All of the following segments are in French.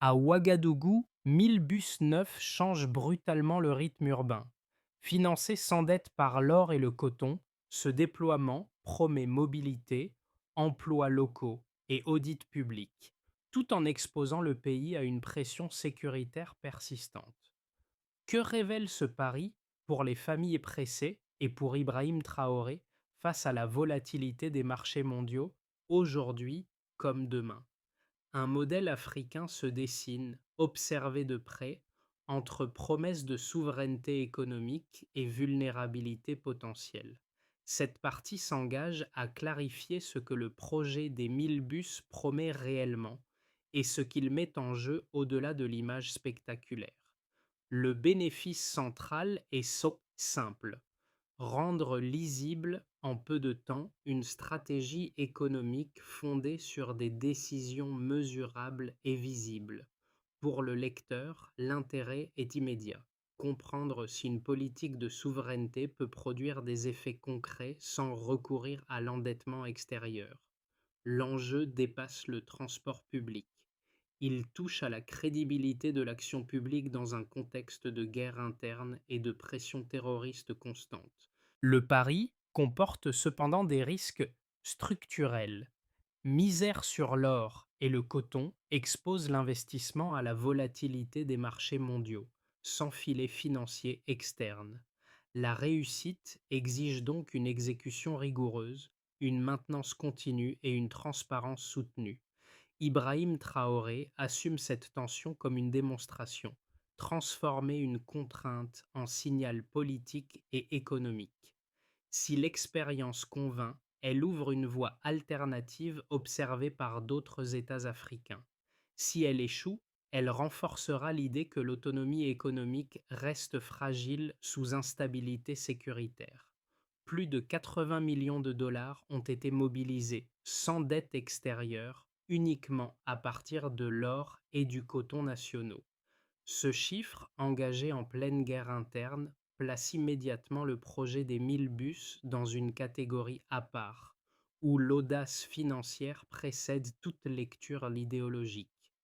À Ouagadougou, 1000 bus neufs changent brutalement le rythme urbain. Financé sans dette par l'or et le coton, ce déploiement promet mobilité, emplois locaux et audits publics, tout en exposant le pays à une pression sécuritaire persistante. Que révèle ce pari pour les familles pressées et pour Ibrahim Traoré face à la volatilité des marchés mondiaux, aujourd'hui comme demain? Un modèle africain se dessine, observé de près, entre promesses de souveraineté économique et vulnérabilité potentielle. Cette partie s'engage à clarifier ce que le projet des 1000 bus promet réellement et ce qu'il met en jeu au-delà de l'image spectaculaire. Le bénéfice central est simple: rendre lisible en peu de temps une stratégie économique fondée sur des décisions mesurables et visibles. Pour le lecteur, l'intérêt est immédiat: comprendre si une politique de souveraineté peut produire des effets concrets sans recourir à l'endettement extérieur. L'enjeu dépasse le transport public. Il touche à la crédibilité de l'action publique dans un contexte de guerre interne et de pression terroriste constante. Le pari comporte cependant des risques structurels. Misère sur l'or et le coton expose l'investissement à la volatilité des marchés mondiaux, sans filet financier externe. La réussite exige donc une exécution rigoureuse, une maintenance continue et une transparence soutenue. Ibrahim Traoré assume cette tension comme une démonstration: transformer une contrainte en signal politique et économique. Si l'expérience convainc, elle ouvre une voie alternative observée par d'autres États africains. Si elle échoue, elle renforcera l'idée que l'autonomie économique reste fragile sous instabilité sécuritaire. Plus de 80 millions de dollars ont été mobilisés, sans dette extérieure, uniquement à partir de l'or et du coton nationaux. Ce chiffre, engagé en pleine guerre interne, place immédiatement le projet des 1000 bus dans une catégorie à part, où l'audace financière précède toute lecture idéologique.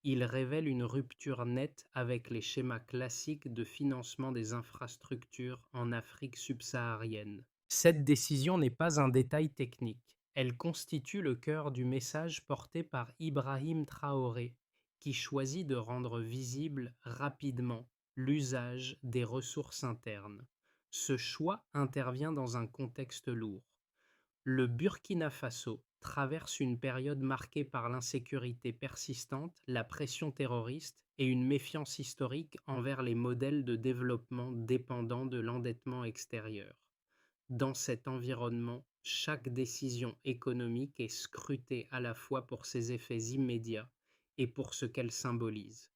Il révèle une rupture nette avec les schémas classiques de financement des infrastructures en Afrique subsaharienne. Cette décision n'est pas un détail technique. Elle constitue le cœur du message porté par Ibrahim Traoré, qui choisit de rendre visible rapidement l'usage des ressources internes. Ce choix intervient dans un contexte lourd. Le Burkina Faso traverse une période marquée par l'insécurité persistante, la pression terroriste et une méfiance historique envers les modèles de développement dépendants de l'endettement extérieur. Dans cet environnement, chaque décision économique est scrutée à la fois pour ses effets immédiats et pour ce qu'elle symbolise.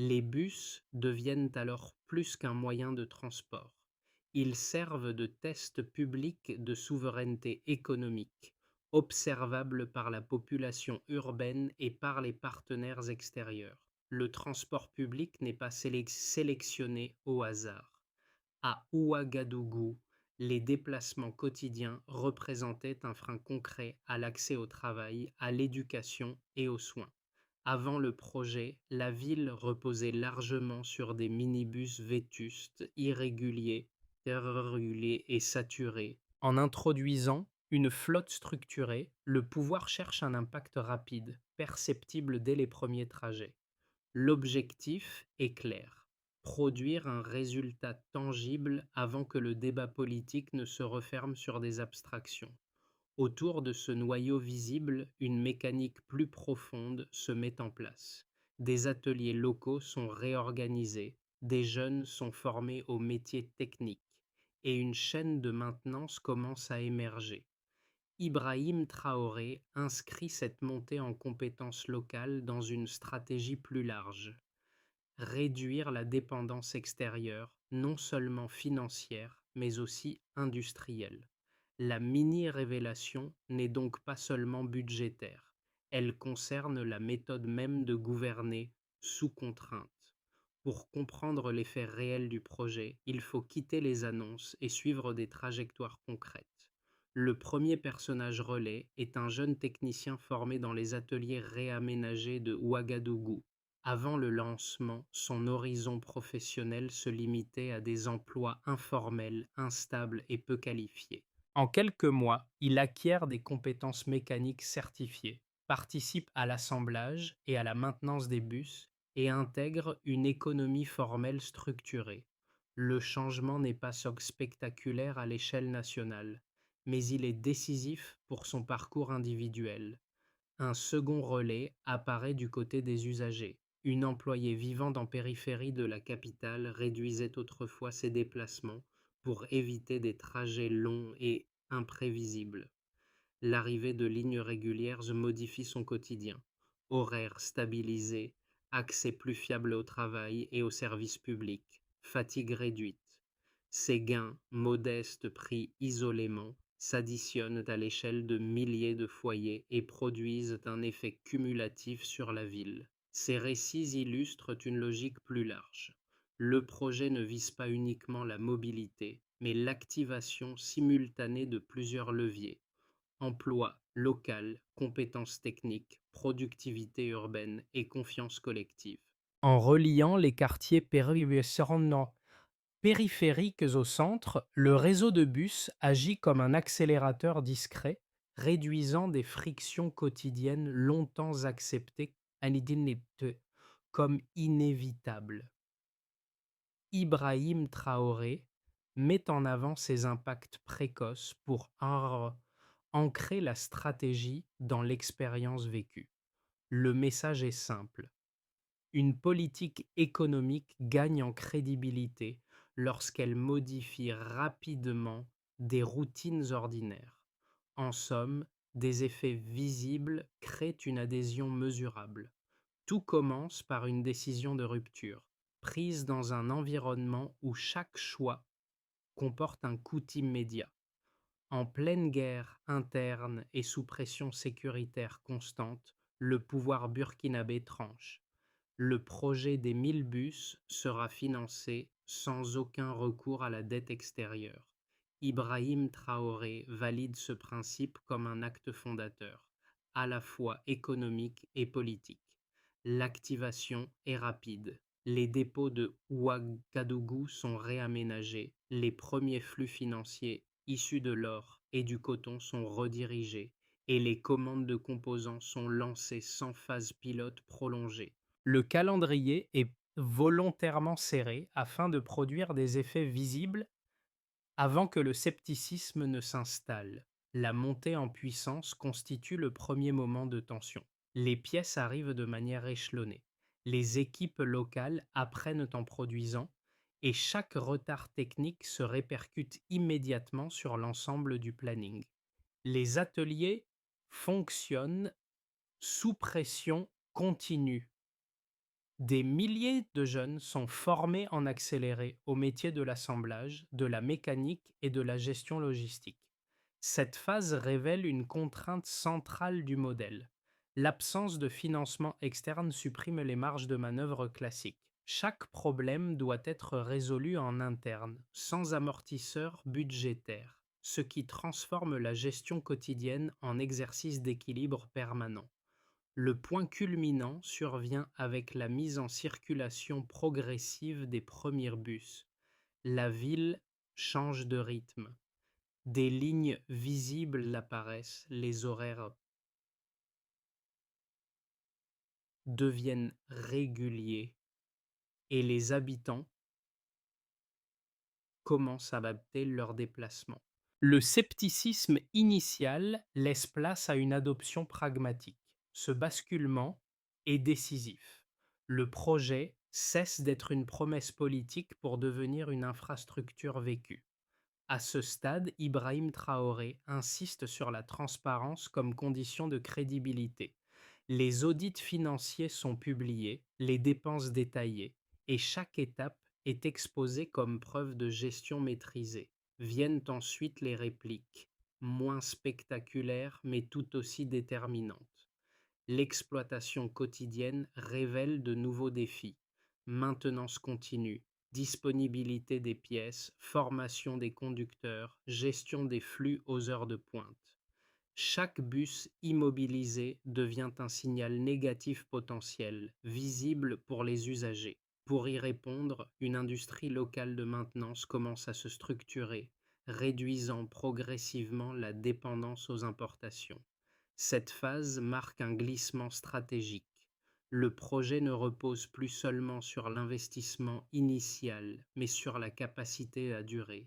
Les bus deviennent alors plus qu'un moyen de transport. Ils servent de test public de souveraineté économique, observable par la population urbaine et par les partenaires extérieurs. Le transport public n'est pas sélectionné au hasard. À Ouagadougou, les déplacements quotidiens représentaient un frein concret à l'accès au travail, à l'éducation et aux soins. Avant le projet, la ville reposait largement sur des minibus vétustes, irréguliers, dérégulés et saturés. En introduisant une flotte structurée, le pouvoir cherche un impact rapide, perceptible dès les premiers trajets. L'objectif est clair: produire un résultat tangible avant que le débat politique ne se referme sur des abstractions. Autour de ce noyau visible, une mécanique plus profonde se met en place. Des ateliers locaux sont réorganisés, des jeunes sont formés aux métiers techniques, et une chaîne de maintenance commence à émerger. Ibrahim Traoré inscrit cette montée en compétences locales dans une stratégie plus large: réduire la dépendance extérieure, non seulement financière, mais aussi industrielle. La mini-révélation n'est donc pas seulement budgétaire, elle concerne la méthode même de gouverner sous contrainte. Pour comprendre l'effet réel du projet, il faut quitter les annonces et suivre des trajectoires concrètes. Le premier personnage relais est un jeune technicien formé dans les ateliers réaménagés de Ouagadougou. Avant le lancement, son horizon professionnel se limitait à des emplois informels, instables et peu qualifiés. En quelques mois, il acquiert des compétences mécaniques certifiées, participe à l'assemblage et à la maintenance des bus et intègre une économie formelle structurée. Le changement n'est pas spectaculaire à l'échelle nationale, mais il est décisif pour son parcours individuel. Un second relais apparaît du côté des usagers. Une employée vivant en périphérie de la capitale réduisait autrefois ses déplacements pour éviter des trajets longs et imprévisibles. L'arrivée de lignes régulières modifie son quotidien. Horaires stabilisés, accès plus fiable au travail et aux services publics, fatigue réduite. Ces gains, modestes pris isolément, s'additionnent à l'échelle de milliers de foyers et produisent un effet cumulatif sur la ville. Ces récits illustrent une logique plus large. Le projet ne vise pas uniquement la mobilité, mais l'activation simultanée de plusieurs leviers: emploi local, compétences techniques, productivité urbaine et confiance collective. En reliant les quartiers périphériques au centre, le réseau de bus agit comme un accélérateur discret, réduisant des frictions quotidiennes longtemps acceptées comme inévitables. Ibrahim Traoré met en avant ses impacts précoces pour ancrer la stratégie dans l'expérience vécue. Le message est simple: une politique économique gagne en crédibilité lorsqu'elle modifie rapidement des routines ordinaires. En somme, des effets visibles créent une adhésion mesurable. Tout commence par une décision de rupture, prise dans un environnement où chaque choix comporte un coût immédiat. En pleine guerre interne et sous pression sécuritaire constante, le pouvoir burkinabé tranche. Le projet des 1000 bus sera financé sans aucun recours à la dette extérieure. Ibrahim Traoré valide ce principe comme un acte fondateur, à la fois économique et politique. L'activation est rapide. Les dépôts de Ouagadougou sont réaménagés. Les premiers flux financiers issus de l'or et du coton sont redirigés et les commandes de composants sont lancées sans phase pilote prolongée. Le calendrier est volontairement serré afin de produire des effets visibles avant que le scepticisme ne s'installe. La montée en puissance constitue le premier moment de tension. Les pièces arrivent de manière échelonnée. Les équipes locales apprennent en produisant et chaque retard technique se répercute immédiatement sur l'ensemble du planning. Les ateliers fonctionnent sous pression continue. Des milliers de jeunes sont formés en accéléré au métier de l'assemblage, de la mécanique et de la gestion logistique. Cette phase révèle une contrainte centrale du modèle. L'absence de financement externe supprime les marges de manœuvre classiques. Chaque problème doit être résolu en interne, sans amortisseur budgétaire, ce qui transforme la gestion quotidienne en exercice d'équilibre permanent. Le point culminant survient avec la mise en circulation progressive des premiers bus. La ville change de rythme. Des lignes visibles apparaissent, les horaires deviennent réguliers et les habitants commencent à adapter leurs déplacements. Le scepticisme initial laisse place à une adoption pragmatique. Ce basculement est décisif. Le projet cesse d'être une promesse politique pour devenir une infrastructure vécue. À ce stade, Ibrahim Traoré insiste sur la transparence comme condition de crédibilité. Les audits financiers sont publiés, les dépenses détaillées, et chaque étape est exposée comme preuve de gestion maîtrisée. Viennent ensuite les répliques, moins spectaculaires mais tout aussi déterminantes. L'exploitation quotidienne révèle de nouveaux défis: maintenance continue, disponibilité des pièces, formation des conducteurs, gestion des flux aux heures de pointe. Chaque bus immobilisé devient un signal négatif potentiel, visible pour les usagers. Pour y répondre, une industrie locale de maintenance commence à se structurer, réduisant progressivement la dépendance aux importations. Cette phase marque un glissement stratégique. Le projet ne repose plus seulement sur l'investissement initial, mais sur la capacité à durer.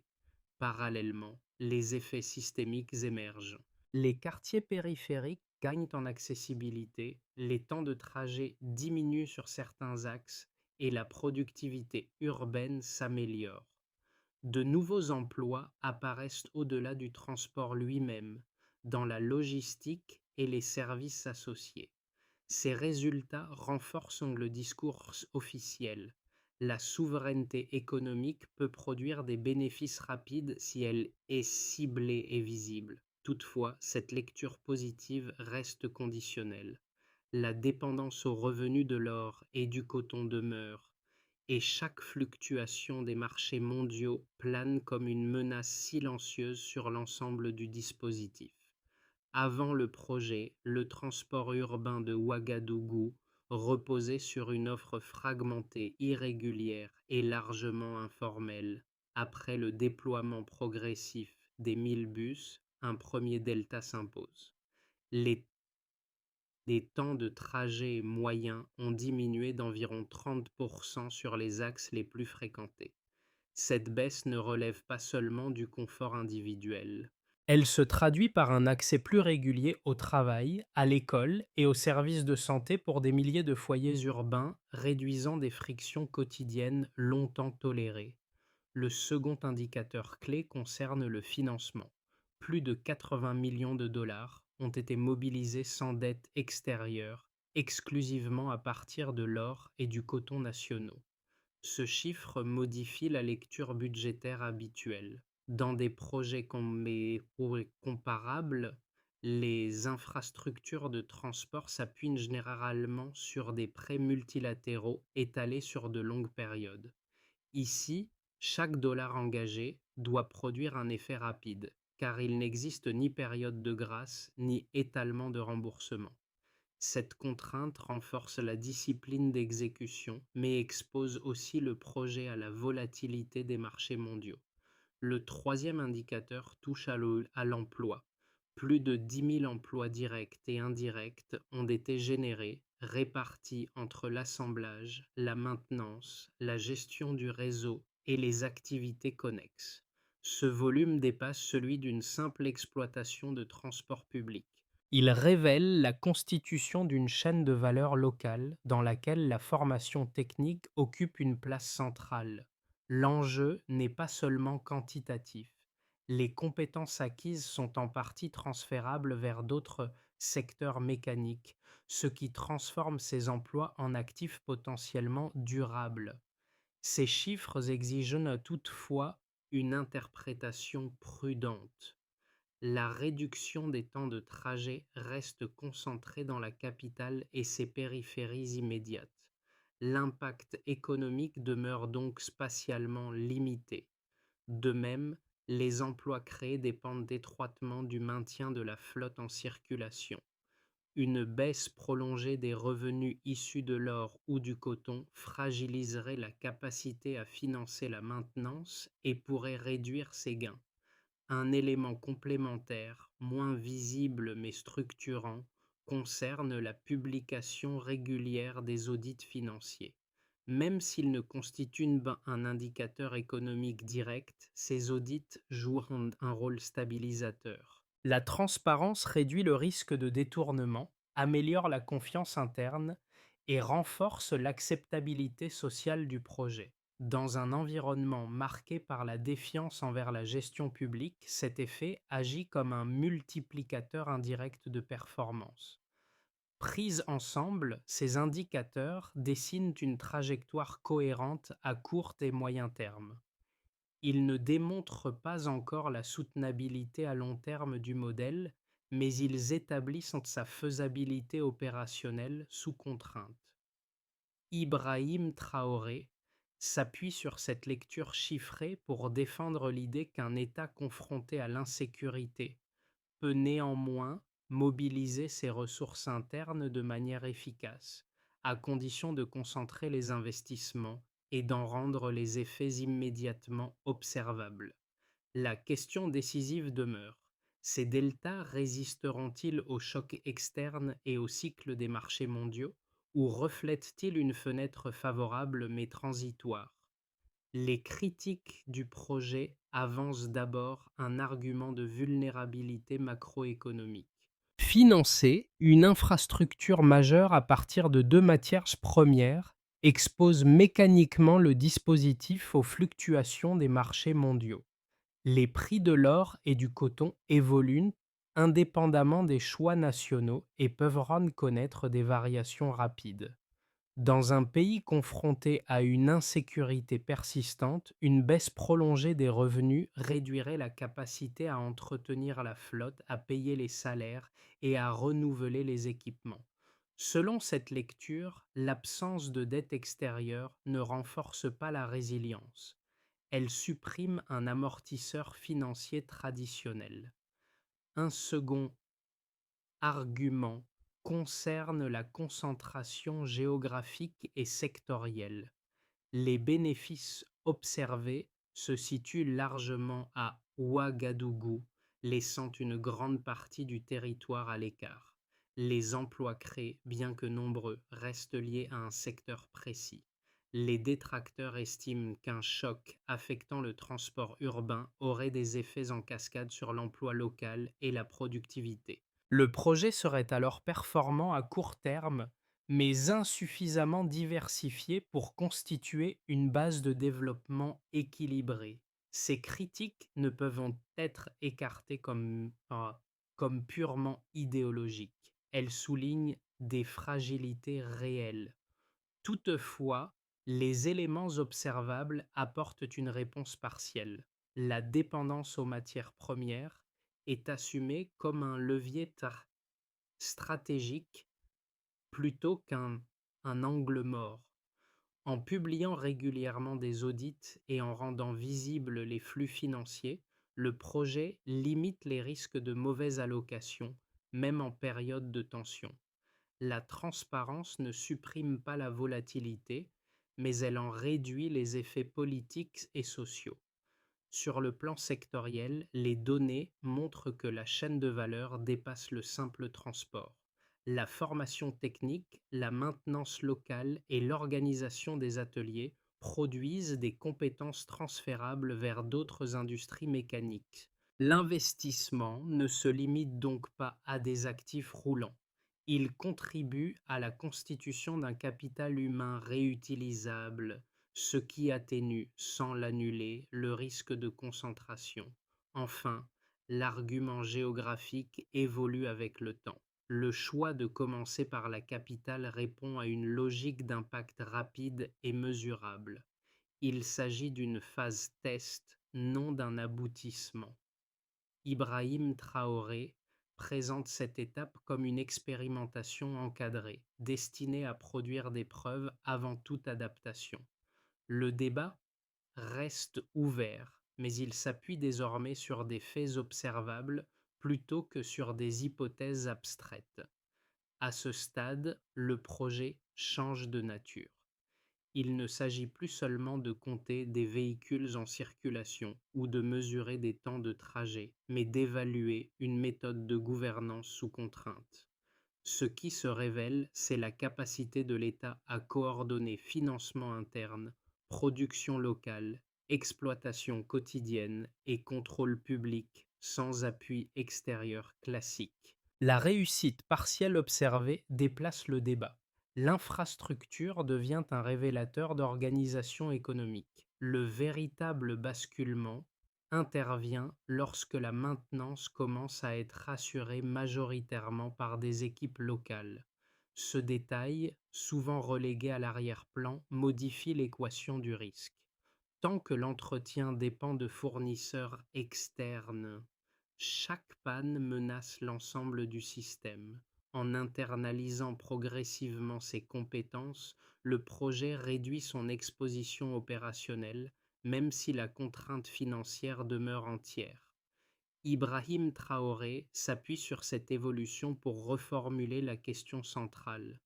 Parallèlement, les effets systémiques émergent. Les quartiers périphériques gagnent en accessibilité, les temps de trajet diminuent sur certains axes et la productivité urbaine s'améliore. De nouveaux emplois apparaissent au-delà du transport lui-même, dans la logistique et les services associés. Ces résultats renforcent le discours officiel. La souveraineté économique peut produire des bénéfices rapides si elle est ciblée et visible. Toutefois, cette lecture positive reste conditionnelle. La dépendance aux revenus de l'or et du coton demeure, et chaque fluctuation des marchés mondiaux plane comme une menace silencieuse sur l'ensemble du dispositif. Avant le projet, le transport urbain de Ouagadougou reposait sur une offre fragmentée, irrégulière et largement informelle. Après le déploiement progressif des 1000 bus, un premier delta s'impose. Les les temps de trajet moyens ont diminué d'environ 30% sur les axes les plus fréquentés. Cette baisse ne relève pas seulement du confort individuel. Elle se traduit par un accès plus régulier au travail, à l'école et aux services de santé pour des milliers de foyers urbains, réduisant des frictions quotidiennes longtemps tolérées. Le second indicateur clé concerne le financement. Plus de 80 millions de dollars ont été mobilisés sans dette extérieure, exclusivement à partir de l'or et du coton nationaux. Ce chiffre modifie la lecture budgétaire habituelle. Dans des projets comparables, les infrastructures de transport s'appuient généralement sur des prêts multilatéraux étalés sur de longues périodes. Ici, chaque dollar engagé doit produire un effet rapide, car il n'existe ni période de grâce ni étalement de remboursement. Cette contrainte renforce la discipline d'exécution, mais expose aussi le projet à la volatilité des marchés mondiaux. Le troisième indicateur touche à l'emploi. Plus de 10 000 emplois directs et indirects ont été générés, répartis entre l'assemblage, la maintenance, la gestion du réseau et les activités connexes. Ce volume dépasse celui d'une simple exploitation de transport public. Il révèle la constitution d'une chaîne de valeur locale dans laquelle la formation technique occupe une place centrale. L'enjeu n'est pas seulement quantitatif. Les compétences acquises sont en partie transférables vers d'autres secteurs mécaniques, ce qui transforme ces emplois en actifs potentiellement durables. Ces chiffres exigent toutefois une interprétation prudente. La réduction des temps de trajet reste concentrée dans la capitale et ses périphéries immédiates. L'impact économique demeure donc spatialement limité. De même, les emplois créés dépendent étroitement du maintien de la flotte en circulation. Une baisse prolongée des revenus issus de l'or ou du coton fragiliserait la capacité à financer la maintenance et pourrait réduire ses gains. Un élément complémentaire, moins visible mais structurant, concerne la publication régulière des audits financiers. Même s'ils ne constituent un indicateur économique direct, ces audits jouent un rôle stabilisateur. La transparence réduit le risque de détournement, améliore la confiance interne et renforce l'acceptabilité sociale du projet. Dans un environnement marqué par la défiance envers la gestion publique, cet effet agit comme un multiplicateur indirect de performance. Pris ensemble, ces indicateurs dessinent une trajectoire cohérente à court et moyen terme. Ils ne démontrent pas encore la soutenabilité à long terme du modèle, mais ils établissent sa faisabilité opérationnelle sous contrainte. Ibrahim Traoré s'appuie sur cette lecture chiffrée pour défendre l'idée qu'un État confronté à l'insécurité peut néanmoins mobiliser ses ressources internes de manière efficace, à condition de concentrer les investissements et d'en rendre les effets immédiatement observables. La question décisive demeure: ces deltas résisteront-ils aux chocs externes et au cycle des marchés mondiaux, ou reflètent-ils une fenêtre favorable mais transitoire? Les critiques du projet avancent d'abord un argument de vulnérabilité macroéconomique. Financer une infrastructure majeure à partir de deux matières premières expose mécaniquement le dispositif aux fluctuations des marchés mondiaux. Les prix de l'or et du coton évoluent indépendamment des choix nationaux et peuvent rendre connaître des variations rapides. Dans un pays confronté à une insécurité persistante, une baisse prolongée des revenus réduirait la capacité à entretenir la flotte, à payer les salaires et à renouveler les équipements. Selon cette lecture, l'absence de dette extérieure ne renforce pas la résilience. Elle supprime un amortisseur financier traditionnel. Un second argument concerne la concentration géographique et sectorielle. Les bénéfices observés se situent largement à Ouagadougou, laissant une grande partie du territoire à l'écart. Les emplois créés, bien que nombreux, restent liés à un secteur précis. Les détracteurs estiment qu'un choc affectant le transport urbain aurait des effets en cascade sur l'emploi local et la productivité. Le projet serait alors performant à court terme, mais insuffisamment diversifié pour constituer une base de développement équilibrée. Ces critiques ne peuvent être écartées comme purement idéologiques. Elles soulignent des fragilités réelles. Toutefois, les éléments observables apportent une réponse partielle. La dépendance aux matières premières est assumée comme un levier stratégique plutôt qu'un angle mort. En publiant régulièrement des audits et en rendant visibles les flux financiers, le projet limite les risques de mauvaise allocation, même en période de tension. La transparence ne supprime pas la volatilité, mais elle en réduit les effets politiques et sociaux. Sur le plan sectoriel, les données montrent que la chaîne de valeur dépasse le simple transport. La formation technique, la maintenance locale et l'organisation des ateliers produisent des compétences transférables vers d'autres industries mécaniques. L'investissement ne se limite donc pas à des actifs roulants. Il contribue à la constitution d'un capital humain réutilisable, ce qui atténue, sans l'annuler, le risque de concentration. Enfin, l'argument géographique évolue avec le temps. Le choix de commencer par la capitale répond à une logique d'impact rapide et mesurable. Il s'agit d'une phase test, non d'un aboutissement. Ibrahim Traoré présente cette étape comme une expérimentation encadrée, destinée à produire des preuves avant toute adaptation. Le débat reste ouvert, mais il s'appuie désormais sur des faits observables plutôt que sur des hypothèses abstraites. À ce stade, le projet change de nature. Il ne s'agit plus seulement de compter des véhicules en circulation ou de mesurer des temps de trajet, mais d'évaluer une méthode de gouvernance sous contrainte. Ce qui se révèle, c'est la capacité de l'État à coordonner financement interne, production locale, exploitation quotidienne et contrôle public sans appui extérieur classique. La réussite partielle observée déplace le débat. L'infrastructure devient un révélateur d'organisation économique. Le véritable basculement intervient lorsque la maintenance commence à être assurée majoritairement par des équipes locales. Ce détail, souvent relégué à l'arrière-plan, modifie l'équation du risque. Tant que l'entretien dépend de fournisseurs externes, chaque panne menace l'ensemble du système. En internalisant progressivement ses compétences, le projet réduit son exposition opérationnelle, même si la contrainte financière demeure entière. Ibrahim Traoré s'appuie sur cette évolution pour reformuler la question centrale.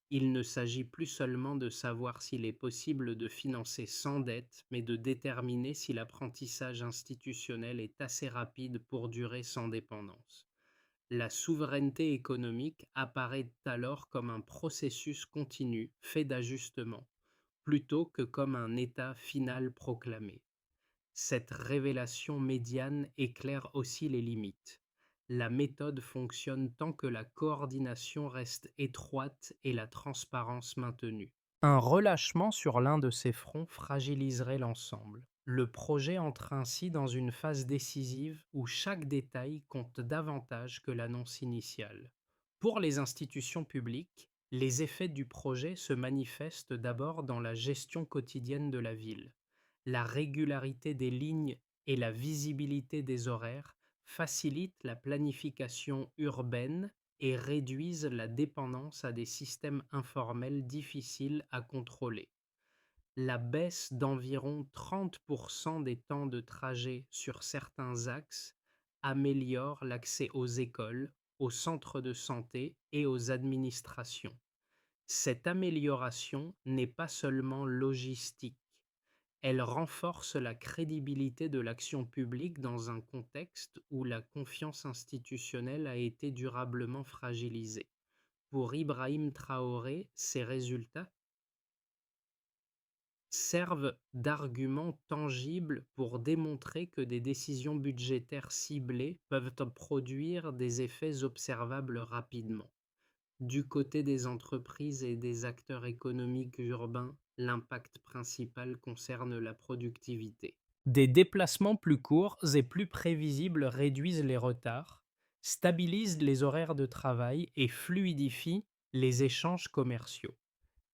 Il ne s'agit plus seulement de savoir s'il est possible de financer sans dette, mais de déterminer si l'apprentissage institutionnel est assez rapide pour durer sans dépendance. La souveraineté économique apparaît alors comme un processus continu, fait d'ajustements, plutôt que comme un état final proclamé. Cette révélation médiane éclaire aussi les limites. La méthode fonctionne tant que la coordination reste étroite et la transparence maintenue. Un relâchement sur l'un de ces fronts fragiliserait l'ensemble. Le projet entre ainsi dans une phase décisive où chaque détail compte davantage que l'annonce initiale. Pour les institutions publiques, les effets du projet se manifestent d'abord dans la gestion quotidienne de la ville. La régularité des lignes et la visibilité des horaires facilitent la planification urbaine et réduisent la dépendance à des systèmes informels difficiles à contrôler. La baisse d'environ 30% des temps de trajet sur certains axes améliore l'accès aux écoles, aux centres de santé et aux administrations. Cette amélioration n'est pas seulement logistique, elle renforce la crédibilité de l'action publique dans un contexte où la confiance institutionnelle a été durablement fragilisée. Pour Ibrahim Traoré, ces résultats servent d'arguments tangibles pour démontrer que des décisions budgétaires ciblées peuvent produire des effets observables rapidement. Du côté des entreprises et des acteurs économiques urbains, l'impact principal concerne la productivité. Des déplacements plus courts et plus prévisibles réduisent les retards, stabilisent les horaires de travail et fluidifient les échanges commerciaux.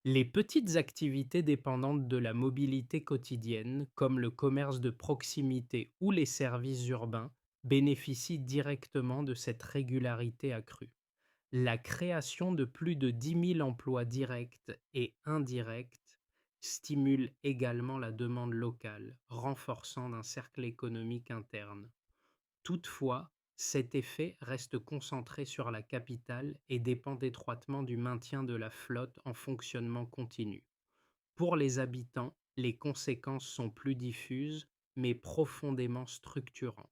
Les petites activités dépendantes de la mobilité quotidienne, comme le commerce de proximité ou les services urbains, bénéficient directement de cette régularité accrue. La création de plus de 10 000 emplois directs et indirects stimule également la demande locale, renforçant un cercle économique interne. Toutefois, cet effet reste concentré sur la capitale et dépend étroitement du maintien de la flotte en fonctionnement continu. Pour les habitants, les conséquences sont plus diffuses, mais profondément structurantes.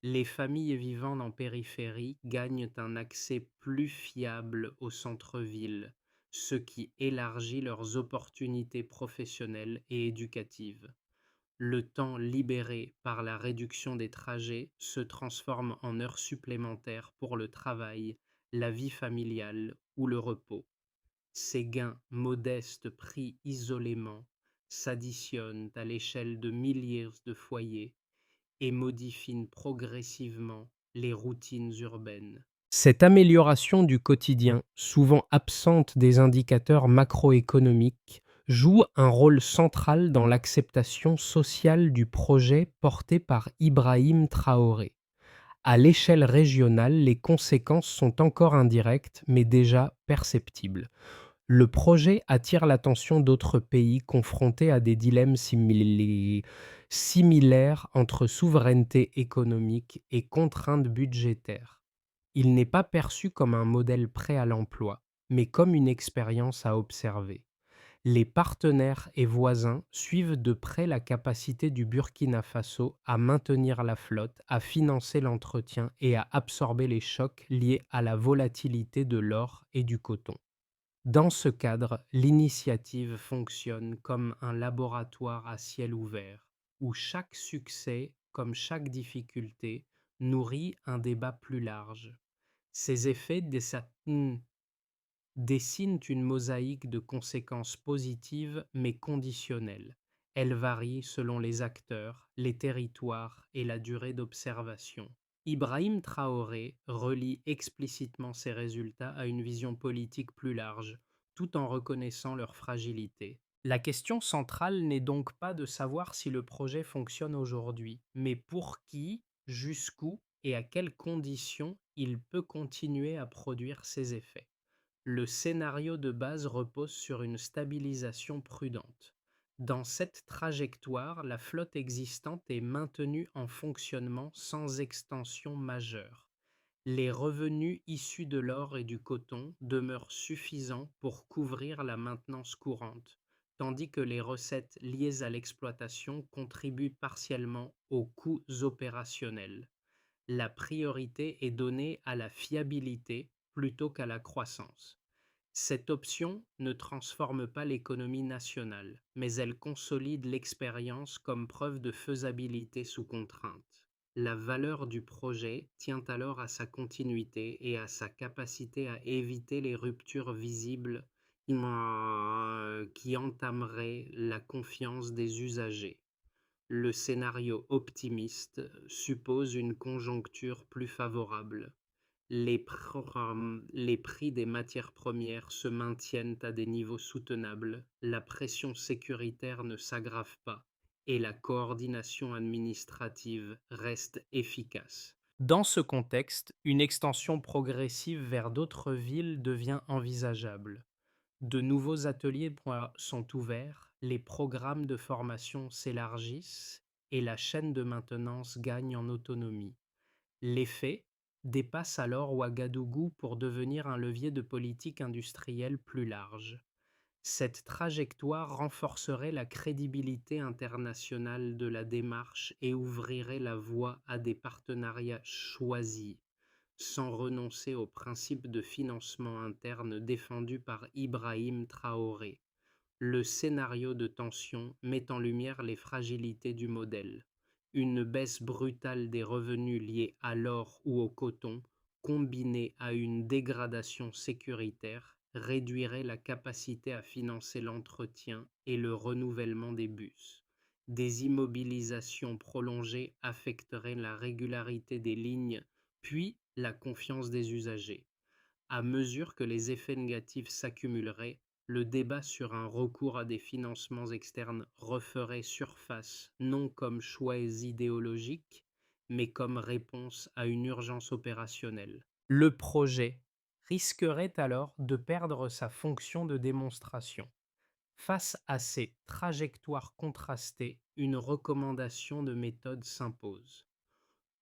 Les familles vivant en périphérie gagnent un accès plus fiable au centre-ville, ce qui élargit leurs opportunités professionnelles et éducatives. Le temps libéré par la réduction des trajets se transforme en heures supplémentaires pour le travail, la vie familiale ou le repos. Ces gains modestes pris isolément s'additionnent à l'échelle de milliers de foyers et modifient progressivement les routines urbaines. Cette amélioration du quotidien, souvent absente des indicateurs macroéconomiques, joue un rôle central dans l'acceptation sociale du projet porté par Ibrahim Traoré. À l'échelle régionale, les conséquences sont encore indirectes, mais déjà perceptibles. Le projet attire l'attention d'autres pays confrontés à des dilemmes similaires entre souveraineté économique et contraintes budgétaires. Il n'est pas perçu comme un modèle prêt à l'emploi, mais comme une expérience à observer. Les partenaires et voisins suivent de près la capacité du Burkina Faso à maintenir la flotte, à financer l'entretien et à absorber les chocs liés à la volatilité de l'or et du coton. Dans ce cadre, l'initiative fonctionne comme un laboratoire à ciel ouvert, où chaque succès, comme chaque difficulté, nourrit un débat plus large. Ces effets dessinent une mosaïque de conséquences positives mais conditionnelles. Elles varient selon les acteurs, les territoires et la durée d'observation. Ibrahim Traoré relie explicitement ces résultats à une vision politique plus large, tout en reconnaissant leur fragilité. La question centrale n'est donc pas de savoir si le projet fonctionne aujourd'hui, mais pour qui, jusqu'où et à quelles conditions il peut continuer à produire ses effets. Le scénario de base repose sur une stabilisation prudente. Dans cette trajectoire, la flotte existante est maintenue en fonctionnement sans extension majeure. Les revenus issus de l'or et du coton demeurent suffisants pour couvrir la maintenance courante, tandis que les recettes liées à l'exploitation contribuent partiellement aux coûts opérationnels. La priorité est donnée à la fiabilité plutôt qu'à la croissance. Cette option ne transforme pas l'économie nationale, mais elle consolide l'expérience comme preuve de faisabilité sous contrainte. La valeur du projet tient alors à sa continuité et à sa capacité à éviter les ruptures visibles qui entameraient la confiance des usagers. Le scénario optimiste suppose une conjoncture plus favorable. Les prix des matières premières se maintiennent à des niveaux soutenables, la pression sécuritaire ne s'aggrave pas et la coordination administrative reste efficace. Dans ce contexte, une extension progressive vers d'autres villes devient envisageable. De nouveaux ateliers sont ouverts, les programmes de formation s'élargissent et la chaîne de maintenance gagne en autonomie. L'effet dépasse alors Ouagadougou pour devenir un levier de politique industrielle plus large. Cette trajectoire renforcerait la crédibilité internationale de la démarche et ouvrirait la voie à des partenariats choisis, sans renoncer au principe de financement interne défendu par Ibrahim Traoré. Le scénario de tension met en lumière les fragilités du modèle. Une baisse brutale des revenus liés à l'or ou au coton, combinée à une dégradation sécuritaire, réduirait la capacité à financer l'entretien et le renouvellement des bus. Des immobilisations prolongées affecteraient la régularité des lignes, puis la confiance des usagers. À mesure que les effets négatifs s'accumuleraient, le débat sur un recours à des financements externes referait surface, non comme choix idéologique, mais comme réponse à une urgence opérationnelle. Le projet risquerait alors de perdre sa fonction de démonstration. Face à ces trajectoires contrastées, une recommandation de méthode s'impose.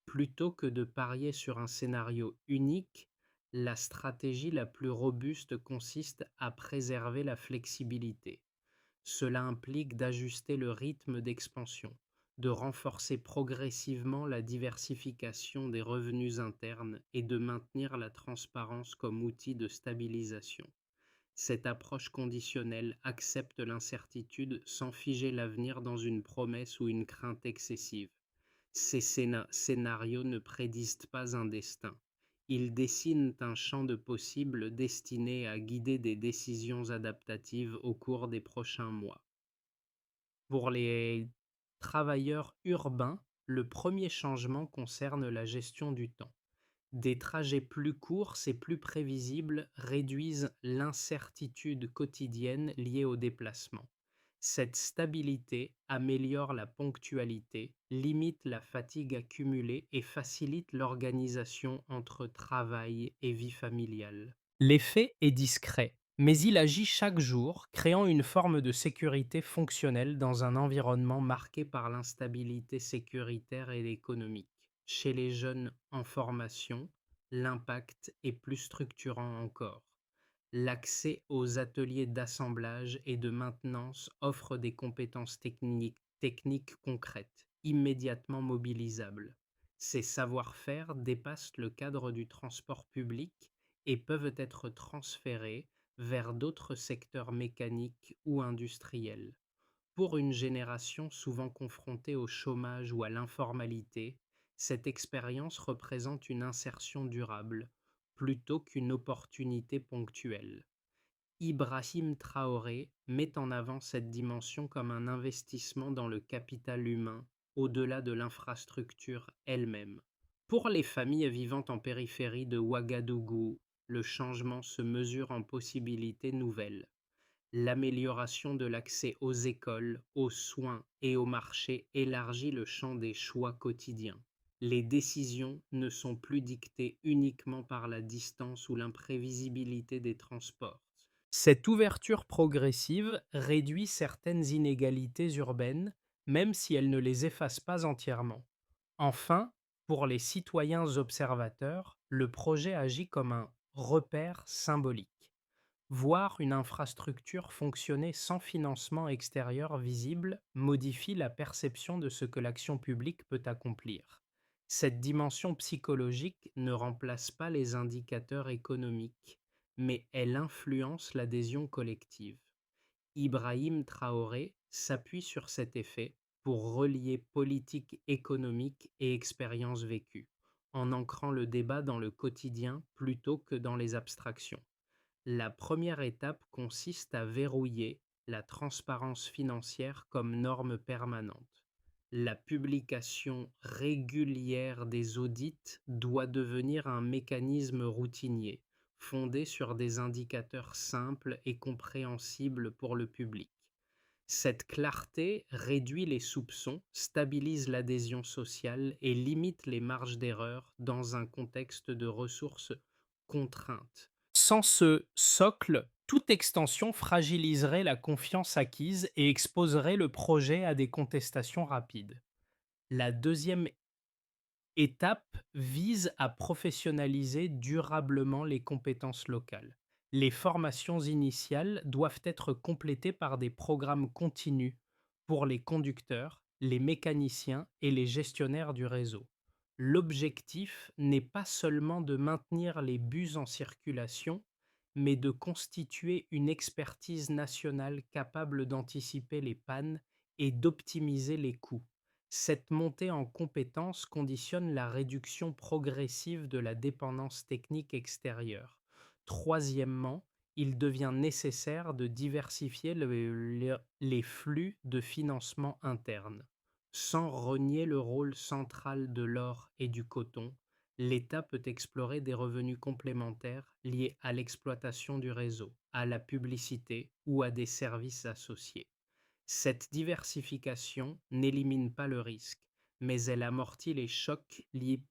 Plutôt que de parier sur un scénario unique, la stratégie la plus robuste consiste à préserver la flexibilité. Cela implique d'ajuster le rythme d'expansion, de renforcer progressivement la diversification des revenus internes et de maintenir la transparence comme outil de stabilisation. Cette approche conditionnelle accepte l'incertitude sans figer l'avenir dans une promesse ou une crainte excessive. Ces scénarios ne prédisent pas un destin. Ils dessinent un champ de possibles destiné à guider des décisions adaptatives au cours des prochains mois. Pour les travailleurs urbains, le premier changement concerne la gestion du temps. Des trajets plus courts et plus prévisibles réduisent l'incertitude quotidienne liée au déplacement. Cette stabilité améliore la ponctualité, limite la fatigue accumulée et facilite l'organisation entre travail et vie familiale. L'effet est discret, mais il agit chaque jour, créant une forme de sécurité fonctionnelle dans un environnement marqué par l'instabilité sécuritaire et économique. Chez les jeunes en formation, l'impact est plus structurant encore. L'accès aux ateliers d'assemblage et de maintenance offre des compétences techniques concrètes, immédiatement mobilisables. Ces savoir-faire dépassent le cadre du transport public et peuvent être transférés vers d'autres secteurs mécaniques ou industriels. Pour une génération souvent confrontée au chômage ou à l'informalité, cette expérience représente une insertion durable plutôt qu'une opportunité ponctuelle. Ibrahim Traoré met en avant cette dimension comme un investissement dans le capital humain au-delà de l'infrastructure elle-même. Pour les familles vivant en périphérie de Ouagadougou, le changement se mesure en possibilités nouvelles. L'amélioration de l'accès aux écoles, aux soins et au marché élargit le champ des choix quotidiens. Les décisions ne sont plus dictées uniquement par la distance ou l'imprévisibilité des transports. Cette ouverture progressive réduit certaines inégalités urbaines, même si elle ne les efface pas entièrement. Enfin, pour les citoyens observateurs, le projet agit comme un repère symbolique. Voir une infrastructure fonctionner sans financement extérieur visible modifie la perception de ce que l'action publique peut accomplir. Cette dimension psychologique ne remplace pas les indicateurs économiques, mais elle influence l'adhésion collective. Ibrahim Traoré s'appuie sur cet effet pour relier politique économique et expérience vécue, en ancrant le débat dans le quotidien plutôt que dans les abstractions. La première étape consiste à verrouiller la transparence financière comme norme permanente. La publication régulière des audits doit devenir un mécanisme routinier, fondé sur des indicateurs simples et compréhensibles pour le public. Cette clarté réduit les soupçons, stabilise l'adhésion sociale et limite les marges d'erreur dans un contexte de ressources contraintes. Sans ce socle, toute extension fragiliserait la confiance acquise et exposerait le projet à des contestations rapides. La deuxième étape vise à professionnaliser durablement les compétences locales. Les formations initiales doivent être complétées par des programmes continus pour les conducteurs, les mécaniciens et les gestionnaires du réseau. L'objectif n'est pas seulement de maintenir les bus en circulation, mais de constituer une expertise nationale capable d'anticiper les pannes et d'optimiser les coûts. Cette montée en compétences conditionne la réduction progressive de la dépendance technique extérieure. Troisièmement, il devient nécessaire de diversifier les flux de financement interne. Sans renier le rôle central de l'or et du coton, l'État peut explorer des revenus complémentaires liés à l'exploitation du réseau, à la publicité ou à des services associés. Cette diversification n'élimine pas le risque, mais elle amortit les chocs liés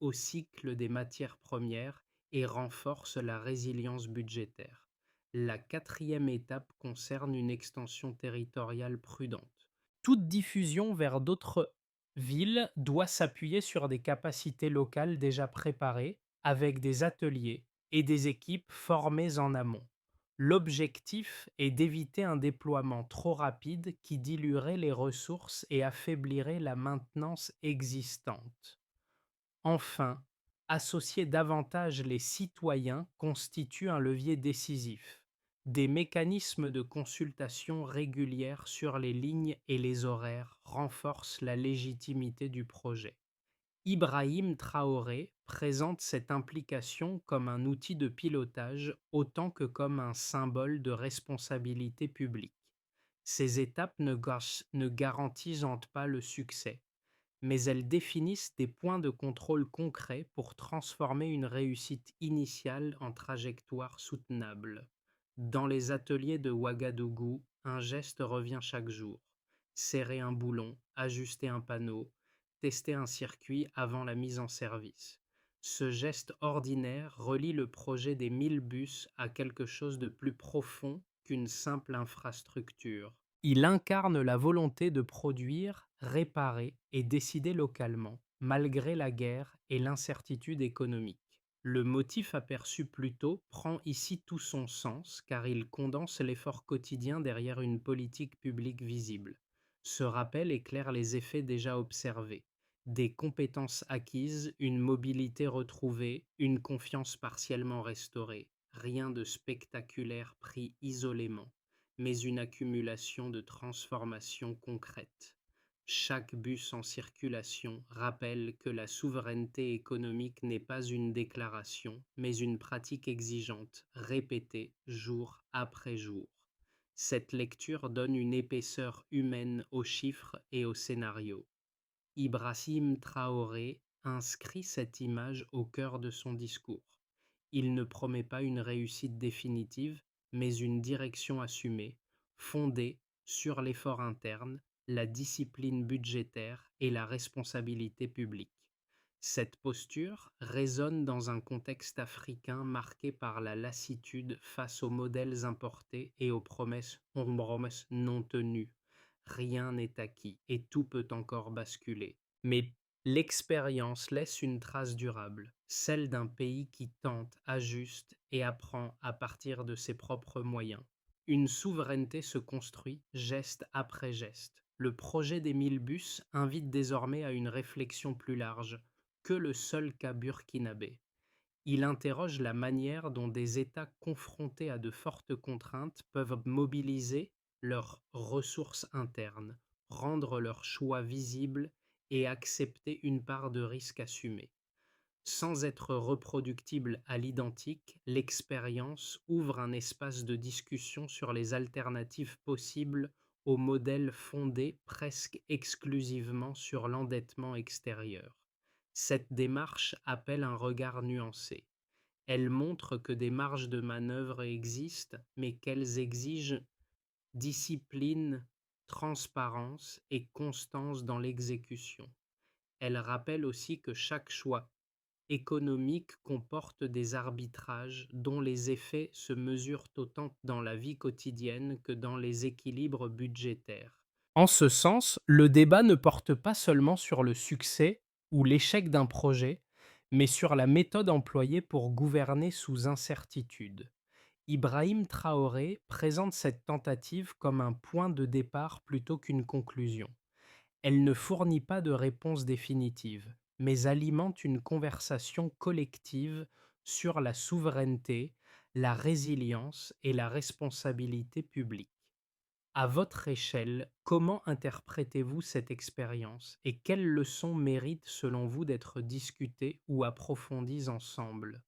au cycle des matières premières et renforce la résilience budgétaire. La quatrième étape concerne une extension territoriale prudente. Toute diffusion vers d'autres villes doit s'appuyer sur des capacités locales déjà préparées, avec des ateliers et des équipes formées en amont. L'objectif est d'éviter un déploiement trop rapide qui diluerait les ressources et affaiblirait la maintenance existante. Enfin, associer davantage les citoyens constitue un levier décisif. Des mécanismes de consultation régulière sur les lignes et les horaires renforcent la légitimité du projet. Ibrahim Traoré présente cette implication comme un outil de pilotage autant que comme un symbole de responsabilité publique. Ces étapes ne garantissent pas le succès, mais elles définissent des points de contrôle concrets pour transformer une réussite initiale en trajectoire soutenable. Dans les ateliers de Ouagadougou, un geste revient chaque jour. Serrer un boulon, ajuster un panneau, tester un circuit avant la mise en service. Ce geste ordinaire relie le projet des 1000 bus à quelque chose de plus profond qu'une simple infrastructure. Il incarne la volonté de produire, réparer et décider localement, malgré la guerre et l'incertitude économique. Le motif aperçu plus tôt prend ici tout son sens car il condense l'effort quotidien derrière une politique publique visible. Ce rappel éclaire les effets déjà observés. Des compétences acquises, une mobilité retrouvée, une confiance partiellement restaurée. Rien de spectaculaire pris isolément, mais une accumulation de transformations concrètes. Chaque bus en circulation rappelle que la souveraineté économique n'est pas une déclaration, mais une pratique exigeante, répétée jour après jour. Cette lecture donne une épaisseur humaine aux chiffres et aux scénarios. Ibrahim Traoré inscrit cette image au cœur de son discours. Il ne promet pas une réussite définitive, mais une direction assumée, fondée sur l'effort interne, la discipline budgétaire et la responsabilité publique. Cette posture résonne dans un contexte africain marqué par la lassitude face aux modèles importés et aux promesses non tenues. Rien n'est acquis et tout peut encore basculer. Mais l'expérience laisse une trace durable, celle d'un pays qui tente, ajuste et apprend à partir de ses propres moyens. Une souveraineté se construit geste après geste. Le projet des 1000 bus invite désormais à une réflexion plus large que le seul cas burkinabé. Il interroge la manière dont des États confrontés à de fortes contraintes peuvent mobiliser leurs ressources internes, rendre leurs choix visibles et accepter une part de risque assumée. Sans être reproductible à l'identique, l'expérience ouvre un espace de discussion sur les alternatives possibles au modèle fondé presque exclusivement sur l'endettement extérieur. Cette démarche appelle un regard nuancé. Elle montre que des marges de manœuvre existent, mais qu'elles exigent discipline, transparence et constance dans l'exécution. Elle rappelle aussi que chaque choix économique comporte des arbitrages dont les effets se mesurent autant dans la vie quotidienne que dans les équilibres budgétaires. En ce sens, le débat ne porte pas seulement sur le succès ou l'échec d'un projet, mais sur la méthode employée pour gouverner sous incertitude. Ibrahim Traoré présente cette tentative comme un point de départ plutôt qu'une conclusion. Elle ne fournit pas de réponse définitive, mais alimente une conversation collective sur la souveraineté, la résilience et la responsabilité publique. À votre échelle, comment interprétez-vous cette expérience et quelles leçons méritent selon vous d'être discutées ou approfondies ensemble?